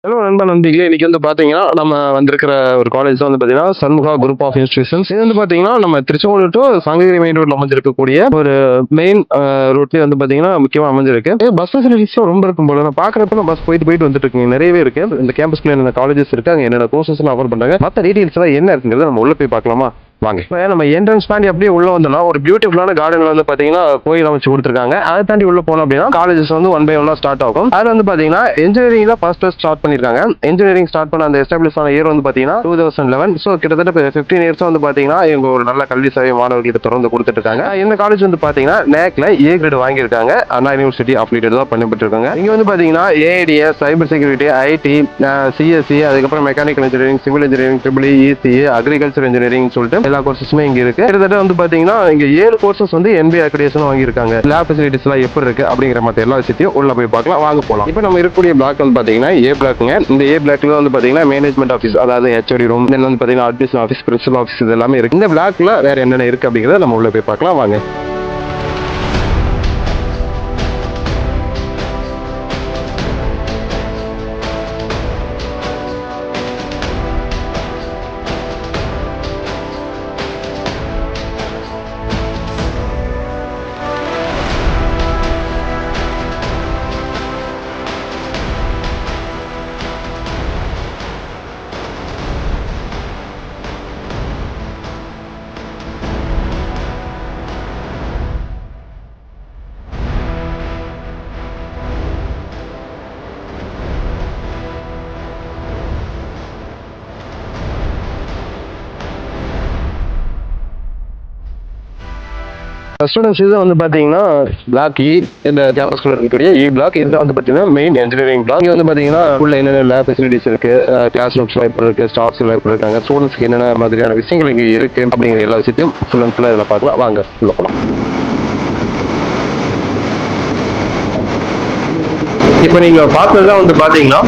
Hello நண்பா நண்பிகளே! இன்னைக்கு வந்து பார்த்தீங்கன்னா, நம்ம வந்திருக்கிற ஒரு காலேஜ் தான் வந்து பார்த்தீங்கன்னா, சண்முகா குரூப் ஆஃப் இன்ஸ்டிடியூஷன்ஸ். இது வந்து பார்த்தீங்கன்னா, நம்ம திருச்செங்கோடு டூ சங்ககிரி மெயின் ரோட்ல அமைஞ்சிருக்கக்கூடிய ஒரு மெயின் ரூட்லயே வந்து பார்த்தீங்கன்னா, முக்கியமா அமைஞ்சிருக்கு. பஸ் ஃபெசிலிட்டீஸும் ரொம்ப இருக்கும் போல. நான் பார்க்குறப்ப பஸ் போயிட்டு, போயிட்டு வந்துட்டு இருக்குங்க. நிறையவே இருக்கு. இந்த கேம்பஸ்குள்ள என்னென்ன காலேஜஸ் இருக்கு, அங்க என்னென்ன கோர்சஸ்லாம் ஆஃபர் பண்றாங்க, மத்த டீட்டெயில்ஸ் எல்லாம் என்ன இருக்குங்கிறத நம்ம உள்ள போய் பார்க்கலாமா? வாங்க. இப்ப நம்ம என்ட்ரன்ஸ் தாண்டி அப்படியே உள்ள வந்தோம்னா, ஒரு பியூட்டிஃபுல்லான கார்டன்ல வந்து பார்த்தீங்கன்னா, கோயில் அமைச்சு குடுத்துருக்காங்க. அத தாண்டி உள்ள போனோம் அப்படின்னா, காலேஜஸ் வந்து ஒன் பை ஒன்னா ஸ்டார்ட் ஆகும். அதுல வந்து பார்த்தீங்கன்னா, இன்ஜினியரிங்ல ஃபர்ஸ்ட் ஸ்டார்ட் பண்ணிருக்காங்க. இன்ஜினியரிங் ஸ்டார்ட் பண்ண அந்த எஸ்டாப்ளிஷ் ஆன இயர் வந்து பார்த்தீங்கன்னா 2011. ஸோ கிட்டத்தட்ட 15 இயர்ஸ் வந்து பார்த்தீங்கன்னா, இவங்க ஒரு நல்ல கல்வி சேவை மாணவர்களுக்கு தொடர்ந்து கொடுத்துட்டு இருக்காங்க. இந்த காலேஜ் வந்து பார்த்தீங்கன்னா, நேக்ல ஏ கிரேட் வாங்கியிருக்காங்க. அண்ணா யூனிவர்சிட்டி அப்ளிகேட் தான் பண்ணப்பட்டிருக்காங்க. இங்க வந்து பார்த்தீங்கன்னா, AIDS, cyber security, IT, CSC, அதுக்கப்புறம் mechanical engineering, civil engineering, triple ECA, agriculture engineering சொல்லிட்டு எல்லா கோர்சஸுமே இங்க இருக்கு. கிட்டத்தட்ட வந்து பாத்தீங்கன்னா இங்க 7 கோர்சஸ் வந்து NBA அக்ரிடேஷன் வாங்கியிருக்காங்க. லேப் ஃபெசிலிட்டிஸ் எல்லாம் எப்படி இருக்கு அப்படிங்கிற மத்த எல்லா விஷயத்தையும் உள்ள போய் பார்க்கலாம். வாங்க போலாம். இப்போ நம்ம இருக்கக்கூடிய பிளாக் வந்து பாத்தீங்கன்னா ஏ பிளாக்ங்க. இந்த ஏ பிளாக்ல வந்து பாத்தீங்கன்னா மேனேஜ்மெண்ட் ஆஃபீஸ், அதாவது ஹெச்ஓடி ரூம், தென் வந்து பாத்தீங்கன்னா அட்மிஷன் ஆஃபீஸ், பிரின்சிபல் ஆஃபீஸ் இது எல்லாமே இருக்கு. இந்த பிளாக்ல வேற என்னென்ன இருக்கு அப்படிங்கறத நம்ம உள்ள போய் பார்க்கலாம். வாங்க. ஸ்டூடெண்ட்ஸ் இது வந்து பாத்தீங்கன்னா பிளாக் இ, இந்த கேம்பஸ்குள்ள இருக்கக்கூடிய இ பிளாக். இது வந்து பாத்தீங்கன்னா மெயின் இன்ஜினியரிங் பிளாக். இங்க வந்து பாத்தீங்கன்னா உள்ள என்னென்ன லேப் ஃபெசிலிட்டிஸ் இருக்கு, கிளாஸ் ரூம்ஸ் எப்படி இருக்கு, ஸ்டாஃப்ஸ் எப்படி இருக்காங்க, ஸ்டூடெண்ட்ஸ்க்கு என்னென்ன மாதிரியான விஷயங்கள் இங்க இருக்கு அப்படிங்கிற எல்லா விஷயத்தையும் ஃபுல் அண்ட் ஃபுல்லா இதில் பார்க்கலாம். வாங்க உள்ள போலாம். இப்போ நீங்க பார்த்ததுதான் வந்து பாத்தீங்கன்னா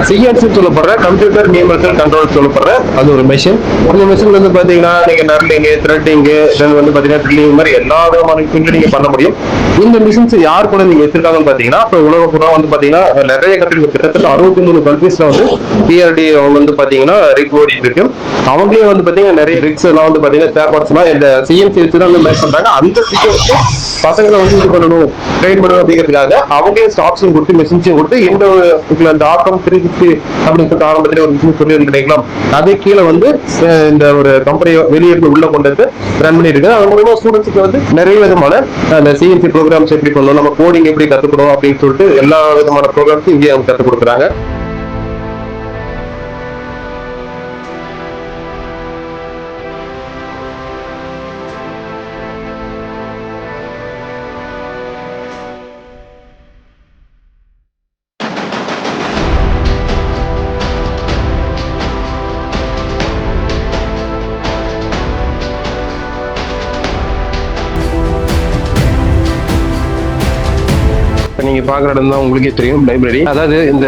சிஎன்சி சொல்லப்படுற கம்ப்யூட்டர் நியூமரிக்கல் கண்ட்ரோல் சொல்லப்படுற அது ஒரு மெஷின். அந்த மெஷின் வந்து பாத்தீங்கன்னா நீங்க நர்லிங், த்ரெட்டிங், வந்து பாத்தீங்கன்னா ட்ரில்லிங் மாதிரி எல்லா விதமான நீங்க பண்ண முடியும். இந்த மிஷின்ஸ் யார் கூட நீங்க வச்சிருக்காங்கன்னு பாத்தீங்கன்னா இப்போ உலக பூரா வந்து பாத்தீங்கன்னா நிறைய கண்ட்ரிகள் கிட்டத்தட்ட 63 கண்ட்ரீஸ்ல வந்து பிஆர்டி அவங்க வந்து பாத்தீங்கன்னா ரிக் ஓடிட்டு இருக்கு. அவங்களே வந்து பாத்தீங்கன்னா நிறைய ரிக்ஸ் எல்லாம் வந்து பாத்தீங்கன்னா ஸ்பேர் பார்ட்ஸ் எல்லாம் இந்த சிஎன்சி வச்சு தான் மேக் பண்றாங்க. அந்த சிஸ்டம் பசங்களை வந்து இது பண்ணணும், ட்ரெயின் பண்ணணும் அப்படிங்கிறதுக்காக அவங்களே ஸ்டாப்ஸும் கொடுத்து மெஷின்ஸையும் கொடுத்து இந்த ஆக்கம் 360 அப்படின்னு சொல்லிட்டு ஆரம்பத்திலே ஒரு மிஷின் சொல்லி கிடைக்கலாம். அதே கீழே வந்து இந்த ஒரு கம்பெனியை வெளியே உள்ள கொண்டு வந்து ரன் பண்ணிட்டு இருக்கு. அது மூலமா ஸ்டூடெண்ட்ஸுக்கு வந்து நிறைய விதமான அந்த சிஎன்சி ப்ரோக்ராம்ஸ் எப்படி பண்ணணும், நம்ம கோடிங் எப்படி கத்துக்கணும் அப்படின்னு சொல்லிட்டு எல்லா விதமான ப்ரோக்ராம்ஸும் இங்கே அவங்க கற்றுக் கொடுக்குறாங்க. நீங்க பாக்குற இடம் தான் உங்களுக்கே தெரியும், லைப்ரரி. அதாவது இந்த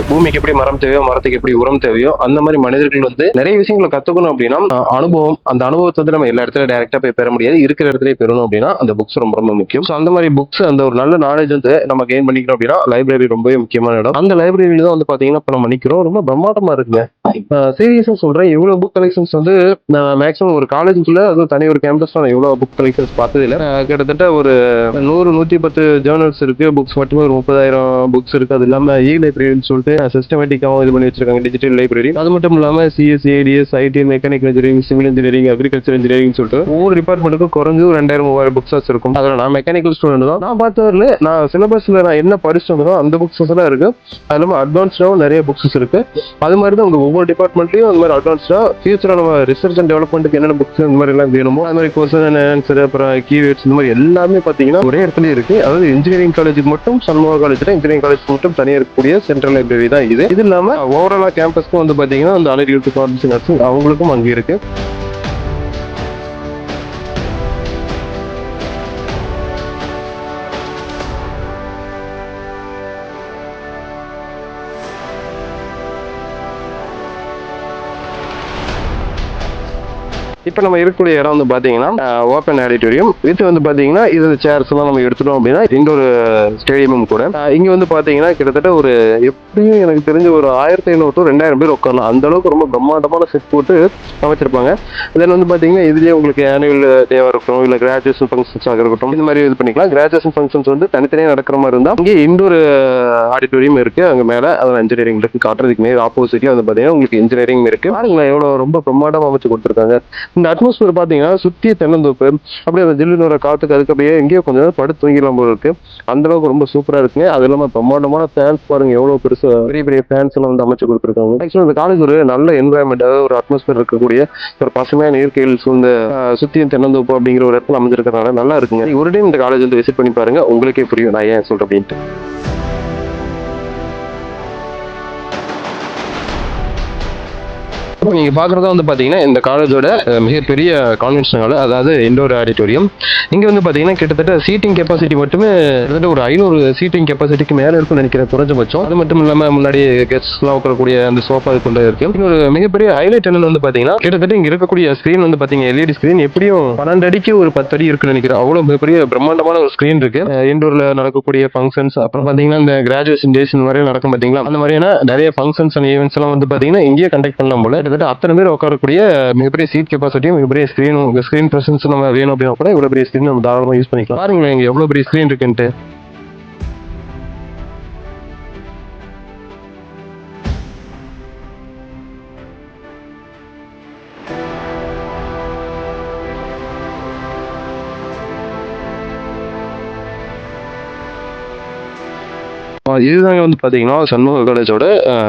பூமிக்கு எப்படி மரம் தேவையோ, மரத்துக்கு எப்படி உரம் தேவையோ, அந்த மாதிரி மனிதர்கள் வந்து நிறைய விஷயங்களை கத்துக்கணும் அப்படின்னா அனுபவம், அந்த அனுபவத்தை வந்து நம்ம எல்லா இடத்துல டைரக்டா போய் பெற முடியாது. இருக்கிற இடத்துல பெறணும் அப்படின்னா அந்த புக்ஸ் ரொம்ப ரொம்ப முக்கியம். அந்த மாதிரி புக்ஸ், அந்த ஒரு நல்ல நாலேஜ் வந்து நம்ம கெயின் பண்ணிக்கணும் அப்படின்னா லைப்ரரி ரொம்பவே முக்கியமான இடம். அந்த லைப்ரரியில தான் வந்து பாத்தீங்கன்னா இப்ப நம்ம நிக்கிறோம். ரொம்ப பிரம்மாண்டமா இருக்குங்க. சீரியஸா சொல்றேன், இவ்வளவு புக் கலெக்ஷன்ஸ் வந்து மேக்ஸிமம் ஒரு காலேஜுக்குள்ள, அதுவும் தனி ஒரு கேம்பஸ் தான் இவ்வளவு புக் கலெக்ஷன்ஸ் பார்த்தது இல்லை. கிட்டத்தட்ட ஒரு 100-110 ஜேர்னல்ஸ் இருக்கு. புக்ஸ் மட்டுமே ஒரு 30,000 புக்ஸ் இருக்கு. அது இல்லாம இ லைப்ரரின்னு சொல்லிட்டு சிஸ்டமேட்டிக்காவும் இது பண்ணி வச்சிருக்காங்க, டிஜிட்டல் லைப்ரரி. அது மட்டும் இல்லாம CSC, ADS, IT, mechanical engineering, civil engineering, agriculture engineering சொல்லிட்டு ஒவ்வொரு டிபார்ட்மெண்ட்டுக்கும் குறைஞ்சு 2000-3000 புக்ஸ் இருக்கும். அதில் நான் மெக்கானிக்கல் ஸ்டூடெண்ட் தான். நான் பார்த்தவரில் நான் சிலபஸ்ல நான் என்ன படிச்சோம் அந்த புக்ஸ் எல்லாம் இருக்கு. அது இல்லாம அட்வான்ஸ்டாவும் நிறைய புக்ஸ் இருக்கு. அது மாதிரி தான் உங்க ஒவ்வொரு டிபார்ட்மெண்ட்லயும் அந்த மாதிரி அட்வான்ஸ்டா ஃபியூச்சரா நம்ம ரிசர்ச் அண்ட் டெவலப்மெண்ட்டுக்கு என்னென்ன புக்ஸ் இந்த மாதிரி எல்லாம் வேணுமோ அது மாதிரி கொஸ்டின் அண்ட் ஆன்சர், அப்புறம் கீவேர்ட்ஸ், இந்த மாதிரி எல்லாமே பாத்தீங்கன்னா ஒரே இடத்துல இருக்கு. அதாவது இன்ஜினியரிங் காலேஜுக்கு மட்டும், சண்முகா காலேஜ்ல இன்ஜினியரிங் காலேஜ் மட்டும் தனியாக இருக்கக்கூடிய சென்ட்ரல் லைப்ரரி தான் இது. இது இல்லாம ஓவராலா கேம்பஸ்க்கும் வந்து பாத்தீங்கன்னா அந்த அனலிட்டிக்கல் டிபார்ட்மெண்ட்ஸ் அவங்களுக்கும் அங்கே இருக்கு. இப்போ நம்ம இருக்கக்கூடிய இடம் வந்து பார்த்தீங்கன்னா ஓப்பன் ஆடிட்டோரியம் வித் வந்து பார்த்தீங்கன்னா இது சேர்ஸ் எல்லாம் நம்ம எடுத்துட்டோம் அப்படின்னா இண்டோர் ஸ்டேடியமும் கூட. இங்கே வந்து பார்த்தீங்கன்னா கிட்டத்தட்ட ஒரு எப்படியும் எனக்கு தெரிஞ்ச ஒரு 1500 to 2000 பேர் உட்காரலாம். அந்த அளவுக்கு ரொம்ப பிரம்மாண்டமான செட் போட்டு அமைச்சிருப்பாங்க. தென் வந்து பார்த்தீங்கன்னா இதுலேயே உங்களுக்கு ஆனுவல் டேவாக இருக்கட்டும், இல்லை கிராஜுவேஷன் ஃபங்க்ஷன்ஸாக இருக்கட்டும், இந்த மாதிரி இது பண்ணிக்கலாம். கிராஜுவேஷன் ஃபங்க்ஷன்ஸ் வந்து தனித்தனியாக நடக்கிற மாதிரி இருந்தால் இங்கே இண்டோர் ஆடிட்டோரியம் இருக்குது. அங்கே மேலே அதில் இன்ஜினியரிங் இருக்குது. காட்டுறதுக்கு மேலே ஆப்போசிட்லேயே வந்து பார்த்தீங்கன்னா உங்களுக்கு இன்ஜினியரிங் இருக்குது. பாருங்களேன் எவ்வளோ ரொம்ப பிரம்மாண்டமாக அமைச்சு கொடுத்துருக்காங்க. இந்த அட்மாஸ்பியர் பார்த்தீங்கன்னா சுற்றி தென்னந்தோப்பு, அப்படியே அந்த ஜில்லுன்னு வர காற்றுக்கு அதுக்கு அப்படியே எங்கேயோ கொஞ்சம் நேரம் படுத்து தூங்கிடலாம் போல இருக்கு. அந்த அளவுக்கு ரொம்ப சூப்பராக இருக்குங்க. அது இல்லாமல் பிரம்மாண்டமான ஃபேன்ஸ் பாருங்க, எவ்வளோ பெருசு பெரிய பெரிய ஃபேன்ஸ் எல்லாம் வந்து அமைச்சு கொடுத்துருக்காங்க. ஆக்சுவலாக இந்த காலேஜ் ஒரு நல்ல என்வரான்மெண்ட், ஒரு அட்மாஸ்பியர் இருக்கக்கூடிய ஒரு பசுமையான இயற்கையில் சூழ்ந்த சுற்றியும் தென்னந்தோப்பு அப்படிங்கிற ஒரு இடத்துல அமைஞ்சிருக்கிறதுனால நல்லா இருக்குங்க. ஒரு டைம் இந்த காலேஜ் வந்து விசிட் பண்ணி பாருங்க, உங்களுக்கே புரியும் நான் ஏன் சொல்றேன் அப்படின்ட்டு. நீங்க பாக்குறதா வந்து பாத்தீங்கன்னா இந்த காலேஜோட மிகப்பெரிய கான்வென்ஷன் ஹால், அதாவது இண்டோர் ஆடிட்டோரியம். இங்க வந்து பாத்தீங்கன்னா கிட்டத்தட்ட சீட்டிங் கெப்பாசிட்டி மட்டுமே கிட்டத்தட்ட ஒரு 500 சீட்டிங் கெப்பாசிட்டிக்கு மேல இருக்குன்னு நினைக்கிறேன் குறைஞ்சபட்சம். அது மட்டும் இல்லாம முன்னாடி கெஸ்ட் எல்லாம் உட்காரக்கூடிய அந்த சோஃபா கொண்டு இருக்கு. இன்னொரு மிகப்பெரிய ஹைலைட் என்னன்னு வந்து பாத்தீங்கன்னா கிட்டத்தட்ட இங்க இருக்கக்கூடிய ஸ்கிரீன் வந்து பாத்தீங்க எல்இடி ஸ்கிரீன் எப்படியும் 12 அடிக்கு ஒரு 10 அடி இருக்குன்னு நினைக்கிறேன். அவ்வளவு மிகப்பெரிய பிரம்மாண்டமான ஒரு ஸ்கிரீன் இருக்கு. இண்டோர்ல நடக்கக்கூடிய ஃபங்க்ஷன்ஸ், அப்புறம் பாத்தீங்கன்னா இந்த கிராஜுவேஷன் டேஸ் இந்த மாதிரி நடக்கும் பாத்தீங்களா, அந்த மாதிரியான நிறைய ஃபங்க்ஷன்ஸ் அண்ட் ஈவெண்ட்ஸ் எல்லாம் வந்து பாத்தீங்கன்னா இங்கேயே கண்டக்ட் பண்ணலாம் போல. அத்தனை பேர் உட்காரக்கூடிய மிகப்பெரிய சீட் கெப்பாசிட்டியும் மிகப்பெரிய ஸ்கிரீன் பிரசன்ஸ் நம்ம வேணும் அப்படின்னா கூட இவ்வளவு பெரிய ஸ்கிரீன் நம்ம தாராளமாக யூஸ் பண்ணிக்கலாம். பாருங்களேன் இங்க எவ்வளவு பெரிய ஸ்கிரீன் இருக்குன்ட்டு. இதுதாங்க வந்து பார்த்தீங்கன்னா சண்முக காலேஜோட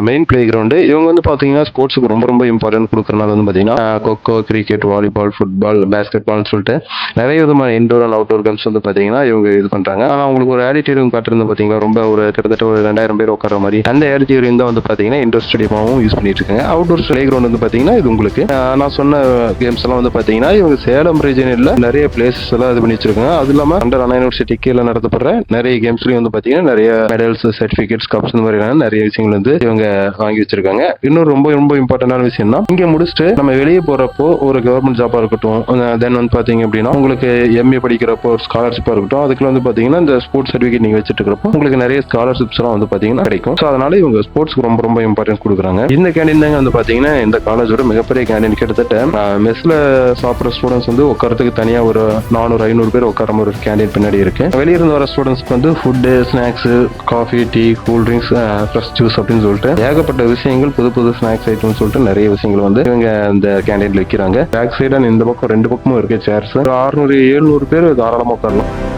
மெயின் பிளே கிரவுண்டு. இவங்க வந்து பார்த்தீங்கன்னா ஸ்போர்ட்ஸுக்கு ரொம்ப ரொம்ப இம்பார்ட்டன்ட் கொடுக்குறனால வந்து பார்த்தீங்கன்னா khokho, cricket, volleyball, football, basket பால்னு சொல்லிட்டு நிறைய விதமான இன்டோர் அண்ட் அவுட்டோர் கேம்ஸ் வந்து பார்த்தீங்கன்னா இவங்க இது பண்ணுறாங்க. ஆனால் அவங்களுக்கு ஒரு ஆடிட்டோரியம் காட்டுறது பார்த்தீங்கன்னா ரொம்ப ஒரு கிட்டத்தட்ட ஒரு 2000 பேர் உட்கார மாதிரி அந்த ஆடிட்டோரியம் தான் வந்து பார்த்தீங்கன்னா இண்டோர் ஸ்டேடியமாகவும் யூஸ் பண்ணிட்டு இருக்காங்க. அவுட்டோர் பிளே கிரவுண்ட் வந்து பார்த்தீங்கன்னா இது உங்களுக்கு நான் சொன்ன கேம்ஸ் எல்லாம் வந்து பார்த்தீங்கன்னா இவங்க சேலம் ரீஜனில் நிறைய பிளேசஸ் எல்லாம் இது பண்ணி வச்சிருக்காங்க. அது இல்லாமல் அண்டர் அண்ணா யூனிவர்சிட்டி கீழே நடத்தப்படுற நிறைய கேம்ஸ்லையும் வந்து பார்த்தீங்கன்னா நிறைய மெடல்ஸ், சர்டிபிகேட்ஸ், கப்ஸ் இந்த மாதிரியான நிறைய விஷயங்கள் வந்து இவங்க வாங்கி வச்சிருக்காங்க. இன்னும் ரொம்ப ரொம்ப இம்பார்ட்டன்டான விஷயம் தான், இங்க முடிச்சுட்டு நம்ம வெளியே போறப்போ ஒரு கவர்மெண்ட் ஜாபா இருக்கட்டும், தென் வந்து பாத்தீங்க அப்படின்னா உங்களுக்கு எம்ஏ படிக்கிறப்போ ஒரு ஸ்காலர்ஷிப்பா இருக்கட்டும், அதுக்குள்ள வந்து பாத்தீங்கன்னா இந்த ஸ்போர்ட்ஸ் சர்டிபிகேட் நீங்க வச்சுட்டு இருக்கிறப்போ உங்களுக்கு நிறைய ஸ்காலர்ஷிப்ஸ் எல்லாம் வந்து பாத்தீங்கன்னா கிடைக்கும். ஸோ அதனால இவங்க ஸ்போர்ட்ஸ்க்கு ரொம்ப ரொம்ப இம்பார்ட்டன்ஸ் கொடுக்குறாங்க. இந்த கேண்டீன் தாங்க வந்து பாத்தீங்கன்னா இந்த காலேஜோட மிகப்பெரிய கேண்டீன். கிட்டத்தட்ட மெஸ்ல சாப்பிட்ற ஸ்டூடெண்ட்ஸ் வந்து உட்காரத்துக்கு தனியா ஒரு 400-500 பேர் உட்கார ஒரு கேண்டீன் பின்னாடி இருக்கு. வெளியிருந்து வர ஸ்டூடெண்ட்ஸ்க்கு வந்து food, snacks, coffee, tea, cool drinks, fresh juice அப்படின்னு சொல்லிட்டு ஏகப்பட்ட விஷயங்கள், புது புது ஸ்நாக்ஸ் ஐட்டம்னு சொல்லிட்டு நிறைய விஷயங்கள் வந்து இவங்க இந்த கேண்டீன்ல விற்கிறாங்க. பேக் சைடு இந்த பக்கம் 2 பக்கமும் இருக்கு சேர்ஸ். 600-700 பேர் தாராளமாக உட்காரலாம்.